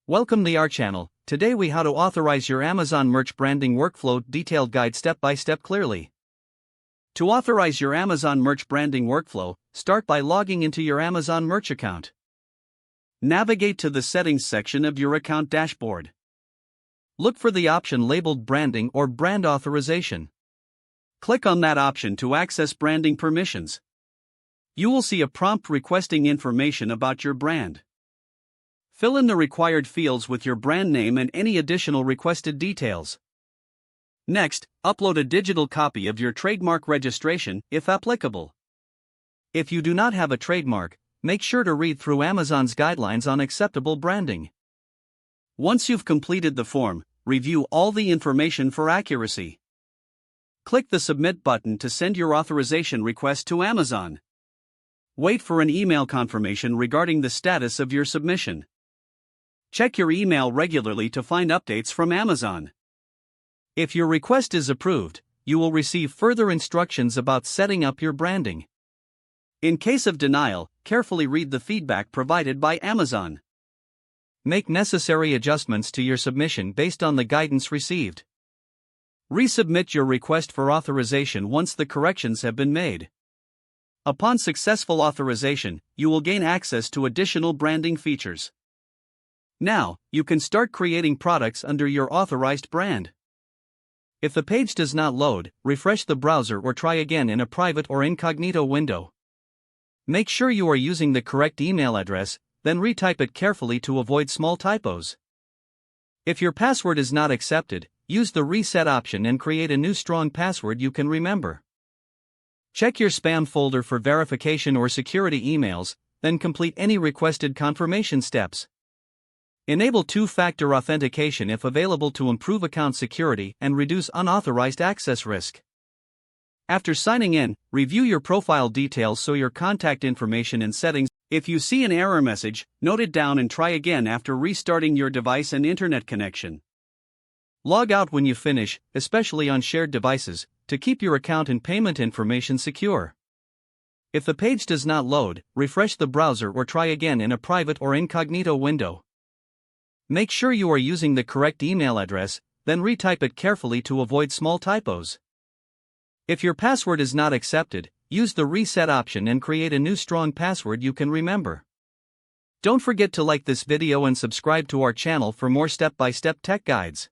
Welcome to our channel. Today we how to authorize your Amazon merch branding workflow detailed guide step by step clearly. To authorize your Amazon merch branding workflow, start by logging into your Amazon merch account. Navigate to the settings section of your account dashboard. Look for the option labeled branding or brand authorization. Click on that option to access branding permissions. You will see a prompt requesting information about your brand. Fill in the required fields with your brand name and any additional requested details. Next, upload a digital copy of your trademark registration, if applicable. If you do not have a trademark, make sure to read through Amazon's guidelines on acceptable branding. Once you've completed the form, review all the information for accuracy. Click the Submit button to send your authorization request to Amazon. Wait for an email confirmation regarding the status of your submission. Check your email regularly to find updates from Amazon. If your request is approved, you will receive further instructions about setting up your branding. In case of denial, carefully read the feedback provided by Amazon. Make necessary adjustments to your submission based on the guidance received. Resubmit your request for authorization once the corrections have been made. Upon successful authorization, you will gain access to additional branding features. Now, you can start creating products under your authorized brand. If the page does not load, refresh the browser or try again in a private or incognito window. Make sure you are using the correct email address, then retype it carefully to avoid small typos. If your password is not accepted, use the reset option and create a new strong password you can remember. Check your spam folder for verification or security emails, then complete any requested confirmation steps. Enable two-factor authentication if available to improve account security and reduce unauthorized access risk. After signing in, review your profile details so your contact information and settings. If you see an error message, note it down and try again after restarting your device and internet connection. Log out when you finish, especially on shared devices, to keep your account and payment information secure. If the page does not load, refresh the browser or try again in a private or incognito window. Make sure you are using the correct email address, then retype it carefully to avoid small typos. If your password is not accepted, use the reset option and create a new strong password you can remember. Don't forget to like this video and subscribe to our channel for more step-by-step tech guides.